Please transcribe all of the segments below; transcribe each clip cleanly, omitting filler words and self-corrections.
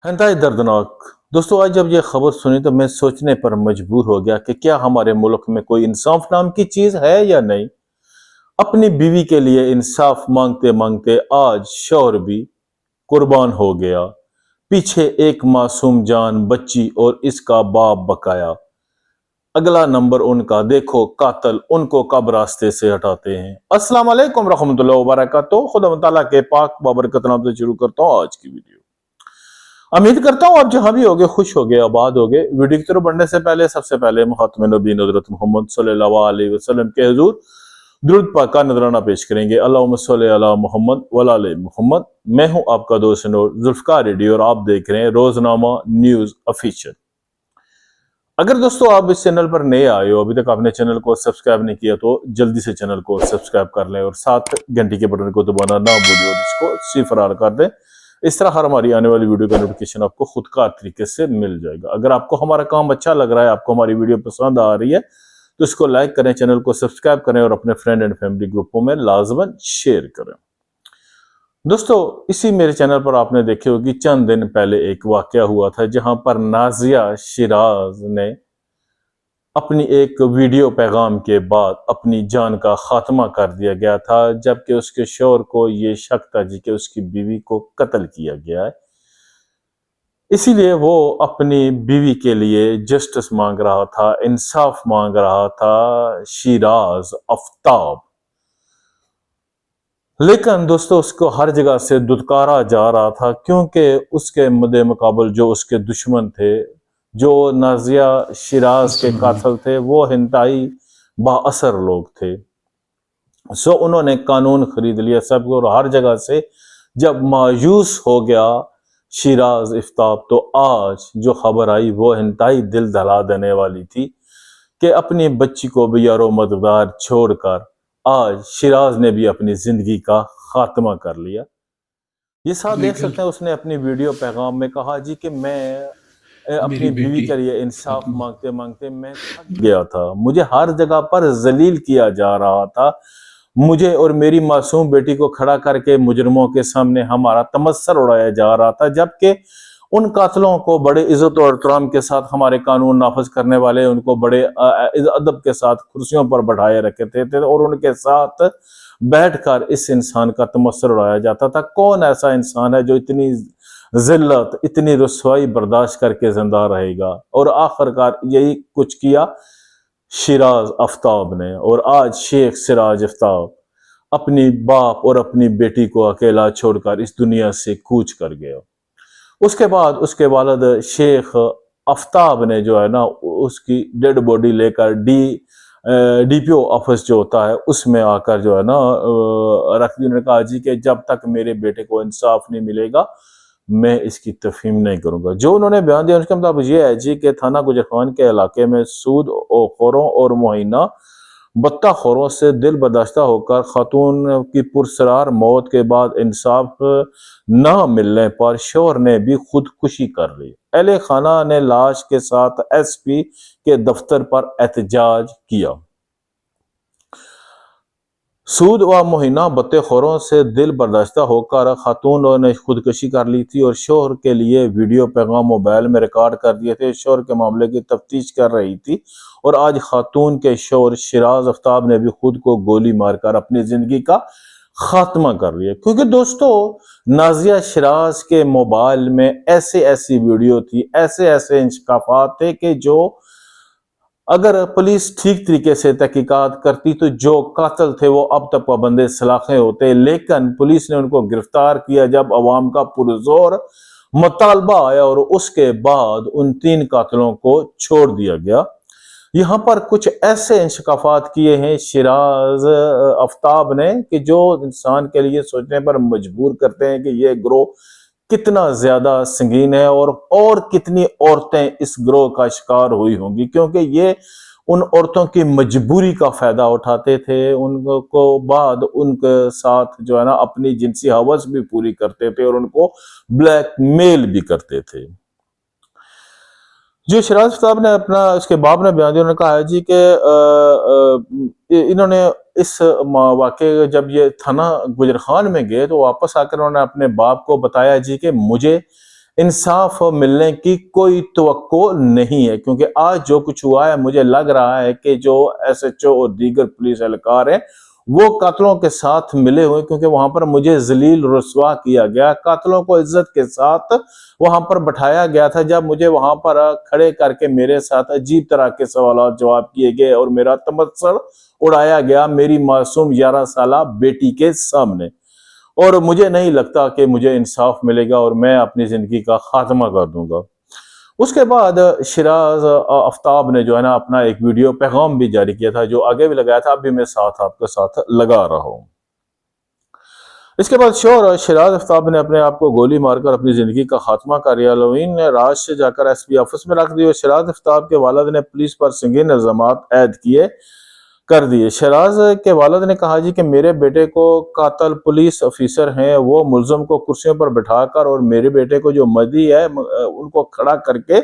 इंतहाई दर्दनाक। दोस्तों, आज जब ये खबर सुनी तो मैं सोचने पर मजबूर हो गया कि क्या हमारे मुल्क में कोई इंसाफ नाम की चीज है या नहीं। अपनी बीवी के लिए इंसाफ मांगते मांगते आज शौहर भी कुर्बान हो गया। पीछे एक मासूम जान बच्ची और इसका बाप बकाया। अगला नंबर उनका, देखो कातल उनको कब रास्ते से हटाते हैं। अस्सलाम वालेकुम रहमतुल्लाहि व बरकातहू। खुदा तआला के पाक बाबरकत नाम से शुरू करता हूँ आज की वीडियो। उम्मीद करता हूँ आप जहां भी होगे खुश होगे, आबाद होगे। वीडियो की तरफ बढ़ने से पहले सबसे पहले मुखातम नबी हज़रत मोहम्मद सल्लल्लाहु अलैहि वसल्लम के हुजूर दुरूद पाक का नजराना पेश करेंगे। अल्लाहुम्मा सल्लि अला मोहम्मद व अला मोहम्मद। मैं हूं आपका दोस्त नूर जुल्फकार रेडी और आप देख रहे हैं रोजनामा न्यूज ऑफिशियल। अगर दोस्तों आप इस चैनल पर नए आए हो, अभी तक आपने चैनल को सब्सक्राइब नहीं किया, तो जल्दी से चैनल को सब्सक्राइब कर लें और साथ घंटी के बटन को दबाना ना भूलिए और इसको सिफरार कर दें। इस तरह हर हमारी आने वाली वीडियो का नोटिफिकेशन आपको खुद का तरीके से मिल जाएगा। अगर आपको हमारा काम अच्छा लग रहा है, आपको हमारी वीडियो पसंद आ रही है, तो इसको लाइक करें, चैनल को सब्सक्राइब करें और अपने फ्रेंड एंड फैमिली ग्रुपों में लाजमन शेयर करें। दोस्तों, इसी मेरे चैनल पर आपने देखे होगी चंद दिन पहले एक वाकया हुआ था जहां पर नाजिया शिराज ने अपनी एक वीडियो पैगाम के बाद अपनी जान का खात्मा कर दिया गया था, जबकि उसके शौहर को ये शक था जी कि उसकी बीवी को कत्ल किया गया है। इसीलिए वो अपनी बीवी के लिए जस्टिस मांग रहा था, इंसाफ मांग रहा था, शिराज आफ्ताब। लेकिन दोस्तों, उसको हर जगह से दुत्कारा जा रहा था क्योंकि उसके मद्दे मुकाबल जो उसके दुश्मन थे, जो नाजिया शिराज के कातिल थे, वो इंतहाई बाअसर लोग थे। सो उन्होंने कानून खरीद लिया सबको और हर जगह से जब मायूस हो गया शिराज आफ्ताब, तो आज जो खबर आई वो इंतहाई दिल दहला देने वाली थी कि अपनी बच्ची को भी यारो मददगार छोड़कर आज शिराज ने भी अपनी जिंदगी का खात्मा कर लिया। ये साथ देख बिल्कुल, सकते हैं, उसने अपनी वीडियो पैगाम में कहा जी कि मैं मेरी अपनी बीवी बेटी के लिए इंसाफ ख़त्म। मांगते मांगते मैं थक गया था। मुझे हर जगह पर जलील किया जा रहा था। मुझे और मेरी मासूम बेटी को खड़ा करके मुजरमों के सामने हमारा तमस्सर उड़ाया जा रहा था, जबकि उन कातलों को बड़े इज्जत और एहतराम के साथ हमारे कानून नाफज करने वाले उनको बड़े अदब के साथ कुर्सियों पर बैठाए रखे थे और उनके साथ बैठकर इस इंसान का तमस्सर उड़ाया जाता था। कौन ऐसा इंसान है जो इतनी जिल्लत, इतनी रुसवाई बर्दाश्त करके जिंदा रहेगा। और आखिरकार यही कुछ किया शिराज आफ्ताब ने, और आज शेख सिराज आफ्ताब अपनी बाप और अपनी बेटी को अकेला छोड़कर इस दुनिया से कूच कर गया। उसके बाद उसके वालिद शेख आफ्ताब ने जो है ना, उसकी डेड बॉडी लेकर डीपीओ ऑफिस जो होता है उसमें आकर जो है ना रख दी। उन्होंने कहा जी कि जब तक मेरे बेटे को इंसाफ नहीं मिलेगा मैं इसकी तफहीम नहीं करूंगा। जो उन्होंने बयान दिया उसका मतलब ये है जी कि थाना गुजरखान के इलाके में सूद खोरों और मुआइना बत्ता खोरों से दिल बर्दाश्ता होकर खातून की पुरसरार मौत के बाद इंसाफ न मिलने पर शौहर ने भी खुदकुशी कर ली। अहले खाना ने लाश के साथ एसपी के दफ्तर पर एहतजाज किया। सूद व मुहिना बत्तेखोरों से दिल बर्दाश्ता होकर खातून ने खुदकुशी कर ली थी और शौहर के लिए वीडियो पैगाम मोबाइल में रिकॉर्ड कर दिए थे। शौहर के मामले की तफ्तीश कर रही थी और आज खातून के शौहर शिराज आफ्ताब ने भी खुद को गोली मारकर अपनी जिंदगी का खात्मा कर लिया। क्योंकि दोस्तों, नाजिया शिराज के मोबाइल में ऐसे ऐसी वीडियो थी, ऐसे ऐसे इंशकाफात थे कि जो अगर पुलिस ठीक तरीके से तहकीकात करती तो जो कातिल थे वो अब तक पाबंदे सलाखे होते। लेकिन पुलिस ने उनको गिरफ्तार किया जब अवाम का पुरजोर मुतालबा आया और उसके बाद उन 3 कातिलों को छोड़ दिया गया। यहाँ पर कुछ ऐसे इंशकाफात किए हैं शिराज आफ्ताब ने कि जो इंसान के लिए सोचने पर मजबूर करते हैं कि ये ग्रोह कितना ज्यादा संगीन है और कितनी औरतें इस ग्रोह का शिकार हुई होंगी, क्योंकि ये उन औरतों की मजबूरी का फायदा उठाते थे। उनको बाद उनके साथ जो है ना अपनी जिनसी हवस भी पूरी करते थे और उनको ब्लैकमेल भी करते थे। जो शराज साहब ने अपना उसके बाप ने बयान दिया, उन्होंने कहा है जी कि इन्होंने इस वाकये जब ये थाना गुजरखान में गए तो वापस आकर उन्होंने अपने बाप को बताया जी कि मुझे इंसाफ मिलने की कोई तवक्को नहीं है, क्योंकि आज जो कुछ हुआ है मुझे लग रहा है कि जो एसएचओ और दीगर पुलिस एहलकार हैं वो कातलों के साथ मिले हुए, क्योंकि वहां पर मुझे जलील रुस्वा किया गया, कातलों को इज्जत के साथ वहां पर बैठाया गया था। जब मुझे वहां पर खड़े करके मेरे साथ अजीब तरह के सवाल जवाब किए गए और मेरा तमस्सर उड़ाया गया मेरी मासूम 11 साला बेटी के सामने, और मुझे नहीं लगता कि मुझे इंसाफ मिलेगा और मैं अपनी जिंदगी का खात्मा कर दूंगा। उसके बाद शिराज आफ्ताब ने जो है ना अपना एक वीडियो पैगाम भी जारी किया था, जो आगे भी लगाया था, अभी मैं साथ आपके साथ लगा रहा हूं। इसके बाद शोर शिराज आफ्ताब ने अपने आप को गोली मारकर अपनी जिंदगी का खात्मा कर लिया। लोइन ने राज से जाकर एसपी ऑफिस में रख दिया। शिराज आफ्ताब के वालिद ने पुलिस पर संगीन इल्जामात ऐद कर दिए। शिराज के वालिद ने कहा जी कि मेरे बेटे को कातल पुलिस ऑफिसर हैं, वो मुल्जम को कुर्सियों पर बिठाकर और मेरे बेटे को जो मदी है उनको खड़ा करके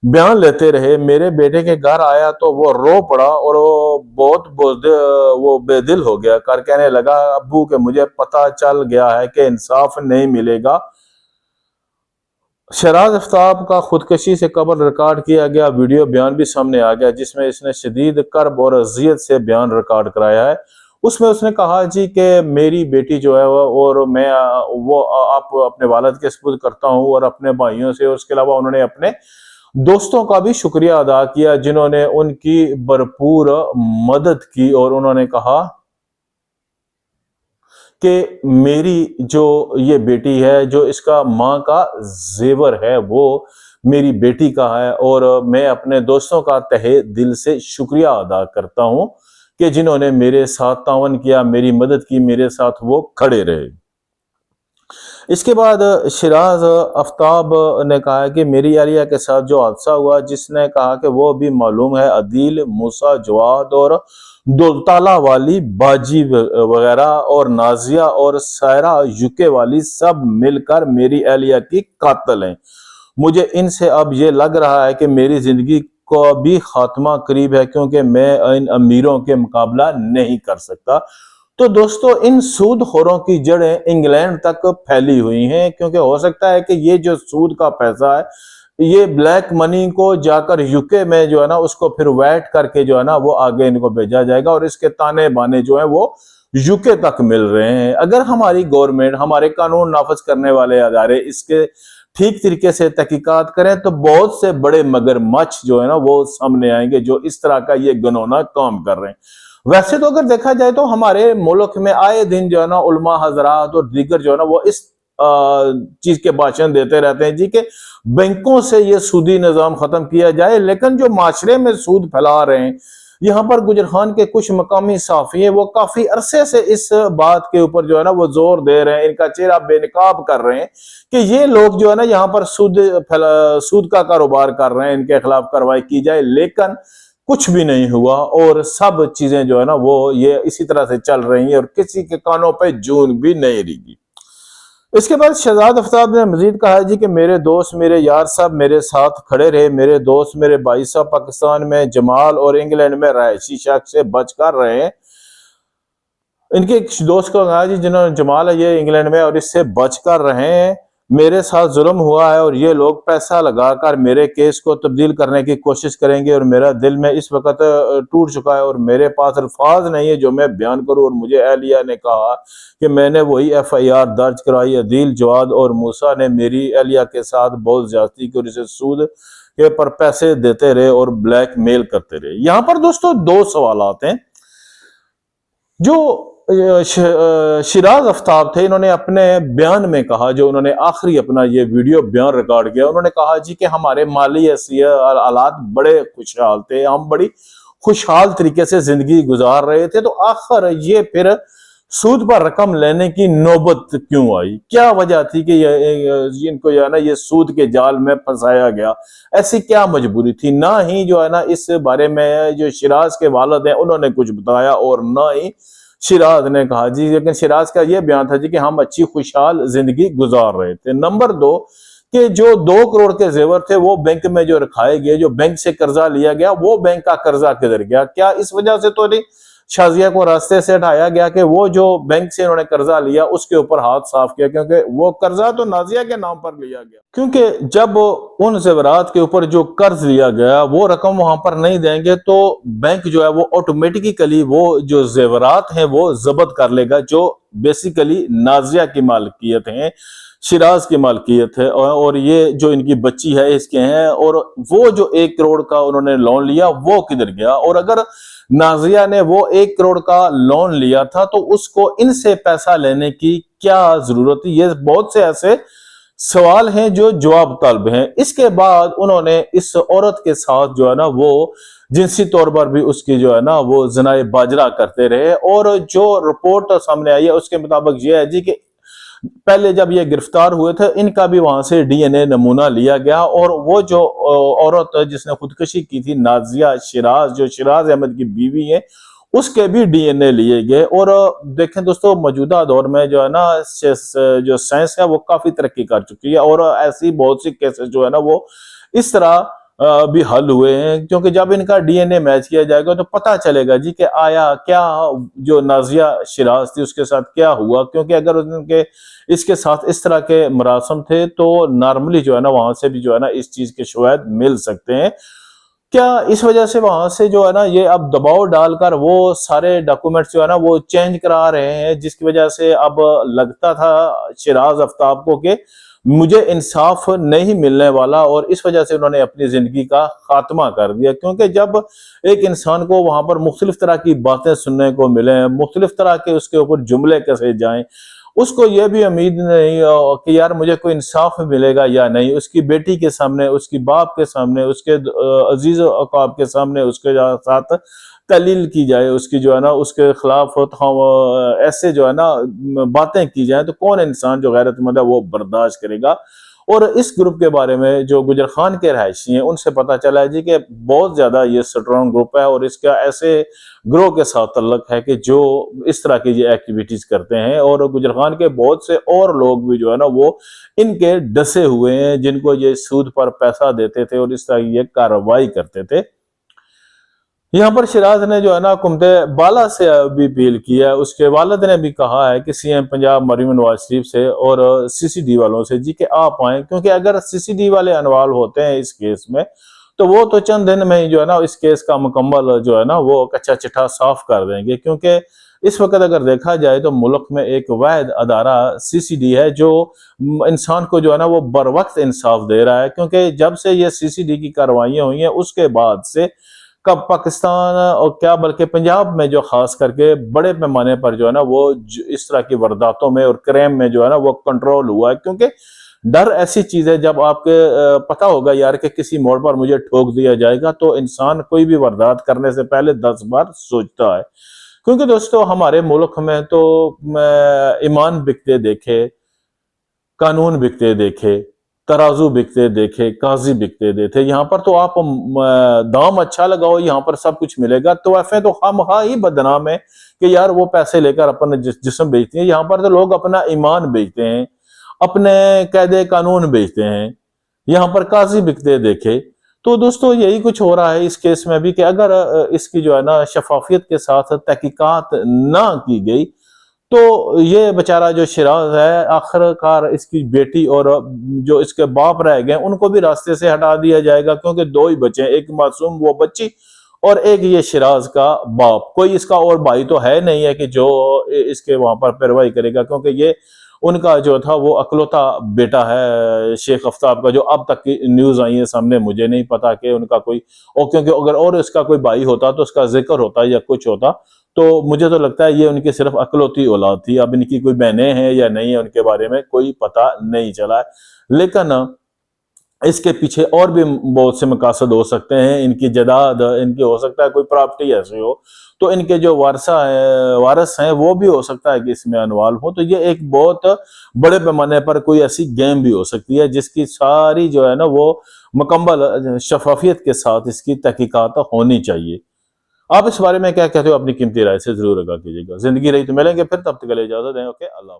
बयान लेते रहे। मेरे बेटे के घर आया तो वो रो पड़ा और वो बेदिल हो गया कर कहने लगा, अब्बू के मुझे पता चल गया है कि इंसाफ नहीं मिलेगा। शिराज आफ्ताब का खुदकशी से कबल रिकॉर्ड किया गया वीडियो बयान भी सामने आ गया, जिसमें इसने शदीद कर्ब और अजियत से बयान रिकॉर्ड कराया है। उसमें उसने कहा जी कि मेरी बेटी जो है और मैं वो आप अपने वालिद के सपुर्द करता हूँ और अपने भाइयों से, और उसके अलावा उन्होंने अपने दोस्तों का भी शुक्रिया अदा किया जिन्होंने उनकी भरपूर मदद की, और उन्होंने कहा कि मेरी जो ये बेटी है, जो इसका माँ का जेवर है वो मेरी बेटी का है, और मैं अपने दोस्तों का तहे दिल से शुक्रिया अदा करता हूं कि जिन्होंने मेरे साथ तावन किया, मेरी मदद की, मेरे साथ वो खड़े रहे। इसके बाद शिराज आफ्ताब ने कहा कि मेरी आलिया के साथ जो हादसा हुआ, जिसने कहा कि वो भी मालूम है, अदील, मूसा, जवाद और दौलताला वाली, बाजी वगैरह और नाजिया और सायरा यूके वाली सब मिलकर मेरी आलिया की कातिल हैं। मुझे इनसे अब ये लग रहा है कि मेरी जिंदगी को भी खात्मा करीब है, क्योंकि मैं इन अमीरों के मुकाबला नहीं कर सकता। तो दोस्तों, इन सूदखोरों की जड़ें इंग्लैंड तक फैली हुई हैं, क्योंकि हो सकता है कि ये जो सूद का पैसा है ये ब्लैक मनी को जाकर यूके में जो है ना उसको फिर वैट करके जो है ना वो आगे इनको भेजा जाएगा, और इसके ताने बाने जो है वो यूके तक मिल रहे हैं। अगर हमारी गवर्नमेंट, हमारे कानून नाफज करने वाले अदारे इसके ठीक तरीके से तहकीकात करें तो बहुत से बड़े मगरमच्छ जो है ना वो सामने आएंगे जो इस तरह का ये गनौना काम कर रहे हैं। वैसे तो अगर देखा जाए तो हमारे मुल्क में आए दिन जो है ना उलमा हजरात और दीगर जो है ना वो इस चीज के भाषण देते रहते हैं जी कि बैंकों से ये सूदी निजाम खत्म किया जाए, लेकिन जो माशरे में सूद फैला रहे हैं, यहाँ पर गुजरखान के कुछ मकामी साफी हैं वो काफी अरसे से इस बात के ऊपर जो है ना वो जोर दे रहे हैं, इनका चेहरा बेनकाब कर रहे हैं कि ये लोग जो है ना यहाँ पर सूद का कारोबार कर रहे हैं, इनके खिलाफ कार्रवाई की जाए, लेकिन कुछ भी नहीं हुआ और सब चीजें जो है ना वो ये इसी तरह से चल रही हैं और किसी के कानों पे जून भी नहीं रही। इसके बाद शहजाद आफ्ताब ने मजीद कहा जी कि मेरे दोस्त, मेरे यार साहब मेरे साथ खड़े रहे। मेरे दोस्त, मेरे भाई साहब पाकिस्तान में जमाल और इंग्लैंड में रहायशी शख्स से बच कर रहे हैं। इनके एक दोस्त को कहा जी जिन्होंने जमाल है ये इंग्लैंड में और इससे बच कर रहे हैं। मेरे साथ जुल्म हुआ है और ये लोग पैसा लगाकर मेरे केस को तब्दील करने की कोशिश करेंगे और मेरा दिल में इस वक्त टूट चुका है और मेरे पास अल्फाज नहीं है जो मैं बयान करूं। और मुझे एहलिया ने कहा कि मैंने वही FIR दर्ज कराई। अदील, जवाद और मूसा ने मेरी एहलिया के साथ बहुत ज्यादती की और इसे सूद के पर पैसे देते रहे और ब्लैकमेल करते रहे। यहाँ पर दोस्तों दो सवाल आते हैं। जो शिराज आफ्ताब थे, इन्होंने अपने बयान में कहा, जो उन्होंने आखिरी अपना ये वीडियो बयान रिकॉर्ड किया, उन्होंने कहा जी कि हमारे माली हालात बड़े खुशहाल थे, हम बड़ी खुशहाल तरीके से जिंदगी गुजार रहे थे, तो आखिर ये फिर सूद पर रकम लेने की नौबत क्यों आई? क्या वजह थी कि इनको जो है ना ये सूद के जाल में फंसाया गया? ऐसी क्या मजबूरी थी? ना ही जो है ना इस बारे में जो शिराज के वालिद हैं उन्होंने कुछ बताया और ना ही शिराज ने कहा जी, लेकिन शिराज का यह बयान था जी कि हम अच्छी खुशहाल जिंदगी गुजार रहे थे। नंबर 2 कि जो 2 करोड़ के जेवर थे वो बैंक में जो रखाए गए, जो बैंक से कर्जा लिया गया, वो बैंक का कर्जा किधर गया? क्या इस वजह से तो नहीं शाजिया को रास्ते से हटाया गया कि वो जो बैंक से इन्होंने कर्जा लिया उसके ऊपर हाथ साफ किया, क्योंकि वो कर्जा तो नाजिया के नाम पर लिया गया, क्योंकि जब उन जेवरात के ऊपर जो कर्ज लिया गया वो रकम वहां पर नहीं देंगे तो बैंक जो है वो ऑटोमेटिकली वो जो जेवरात हैं वो जब्त कर लेगा, जो बेसिकली नाजिया की मालकियत है, शिराज की मालकियत है, और ये जो इनकी बच्ची है इसके हैं। और वो जो 1 करोड़ का उन्होंने लोन लिया वो किधर गया? और अगर नाजिया ने वो 1 करोड़ का लोन लिया था तो उसको इनसे पैसा लेने की क्या जरूरत थी? ये बहुत से ऐसे सवाल हैं जो जवाब तलब हैं। इसके बाद उन्होंने इस औरत के साथ जो है ना वो जिनसी तौर पर भी उसकी जो है ना वो जनाए बाजरा करते रहे, और जो रिपोर्ट सामने आई है उसके मुताबिक ये है जी कि पहले जब ये गिरफ्तार हुए थे इनका भी वहां से डीएनए नमूना लिया गया, और वो जो औरत जिसने खुदकुशी की थी नाजिया शिराज, जो शिराज अहमद की बीवी है, उसके भी डीएनए लिए गए। और देखें दोस्तों, मौजूदा दौर में जो है ना जो साइंस है वो काफी तरक्की कर चुकी है, और ऐसी बहुत सी केसेस जो है ना वो इस तरह भी हल हुए हैं, क्योंकि जब इनका डीएनए मैच किया जाएगा तो पता चलेगा जी कि आया क्या जो नाजिया शिराज थी उसके साथ क्या हुआ। क्योंकि अगर उनके इसके साथ इस तरह के मरासम थे तो नॉर्मली जो है ना वहां से भी जो है ना इस चीज के शवाहिद मिल सकते हैं। क्या इस वजह से वहां से जो है ना ये अब दबाव डालकर वो सारे डॉक्यूमेंट्स जो है ना वो चेंज करा रहे हैं, जिसकी वजह से अब लगता था शिराज आफ्ताब को कि मुझे इंसाफ नहीं मिलने वाला, और इस वजह से उन्होंने अपनी जिंदगी का खात्मा कर दिया। क्योंकि जब एक इंसान को वहां पर मुख्तलिफ तरह की बातें सुनने को मिले, मुख्तलिफ तरह के उसके ऊपर जुमले कसे जाएं, उसको यह भी उम्मीद नहीं कि यार मुझे कोई इंसाफ मिलेगा या नहीं। उसकी बेटी के सामने, उसकी बाप के सामने, उसके अजीज अकाब के सामने उसके साथ तलील की जाए, उसकी जो है ना उसके खिलाफ ऐसे जो है ना बातें की जाए, तो कौन इंसान जो गैरतमंद है वो बर्दाश्त करेगा। और इस ग्रुप के बारे में जो गुजर खान के रहायशी हैं उनसे पता चला है जी कि बहुत ज्यादा ये स्ट्रॉन्ग ग्रुप है, और इसका ऐसे ग्रोह के साथ तल्लक है कि जो इस तरह की ये एक्टिविटीज करते हैं। और गुजर खान के बहुत से और लोग भी जो है ना वो इनके डसे हुए हैं, जिनको ये सूद पर पैसा देते थे और इस तरह की ये कार्रवाई करते थे। यहाँ पर शिराज ने जो है ना कुमते बाला से भी अपील किया है। उसके वालिद ने भी कहा है कि सीएम पंजाब मरीम नवाज शरीफ से और सीसीडी वालों से जी कि आप आए, क्योंकि अगर सीसीडी वाले इन्वॉल्व होते हैं इस केस में तो वो तो चंद दिन में ही जो है ना इस केस का मुकम्मल जो है ना वो कच्चा चिट्ठा साफ कर देंगे। क्योंकि इस वक्त अगर देखा जाए तो मुल्क में एक वाहिद अदारा सीसीडी है जो इंसान को जो है ना वो बर वक्त इंसाफ दे रहा है। क्योंकि जब से ये सीसीडी की कार्रवाइयां हुई हैं उसके बाद से कब पाकिस्तान और क्या बल्कि पंजाब में जो खास करके बड़े पैमाने पर जो है ना वो इस तरह की वारदातों में और क्राइम में जो है ना वो कंट्रोल हुआ है। क्योंकि डर ऐसी चीज है, जब आपके पता होगा यार कि किसी मोड़ पर मुझे ठोक दिया जाएगा तो इंसान कोई भी वारदात करने से पहले 10 बार सोचता है। क्योंकि दोस्तों हमारे मुल्क में तो ईमान बिकते देखे, कानून बिकते देखे, तराजू बिकते देखे, काजी बिकते देखे। यहाँ पर तो आप दाम अच्छा लगाओ, यहाँ पर सब कुछ मिलेगा। तो ऐसे तो हम ही बदनाम है कि यार वो पैसे लेकर अपना जिस्म बेचते हैं। यहाँ पर तो लोग अपना ईमान बेचते हैं, अपने कायदे कानून बेचते हैं, यहाँ पर काजी बिकते देखे। तो दोस्तों यही कुछ हो रहा है इस केस में भी कि अगर इसकी जो है ना शफाफियत के साथ तहकीकात ना की गई तो ये बेचारा जो शिराज है आखिरकार इसकी बेटी और जो इसके बाप रह गए उनको भी रास्ते से हटा दिया जाएगा। क्योंकि 2 ही बच्चे हैं, एक मासूम वो बच्ची और एक ये शिराज का बाप। कोई इसका और भाई तो है नहीं है कि जो इसके वहां पर पैरवाई करेगा। क्योंकि ये उनका जो था वो अकलौता बेटा है शेख आफ्ताब का, जो अब तक की न्यूज आई है सामने मुझे नहीं पता कि उनका कोई और, क्योंकि अगर और इसका कोई भाई होता तो उसका जिक्र होता या कुछ होता। तो मुझे तो लगता है ये उनकी सिर्फ अकलौती औलाद थी। अब इनकी कोई बहनें हैं या नहीं है उनके बारे में कोई पता नहीं चला है। लेकिन इसके पीछे और भी बहुत से मकासद हो सकते हैं। इनकी जायदाद, इनकी हो सकता है कोई प्रॉपर्टी ऐसी हो तो इनके जो वारस हैं वो भी हो सकता है कि इसमें इन्वॉल्व हो। तो ये एक बहुत बड़े पैमाने पर कोई ऐसी गेम भी हो सकती है जिसकी सारी जो है ना वो मुकम्मल शफाफियत के साथ इसकी तहकीकात होनी चाहिए। आप इस बारे में क्या कहते हो? अपनी कीमती राय से जरूर आगाह कीजिएगा। जिंदगी रही तो मिलेंगे फिर, तब तक के लिए इजाजत दें। ओके, अल्लाह।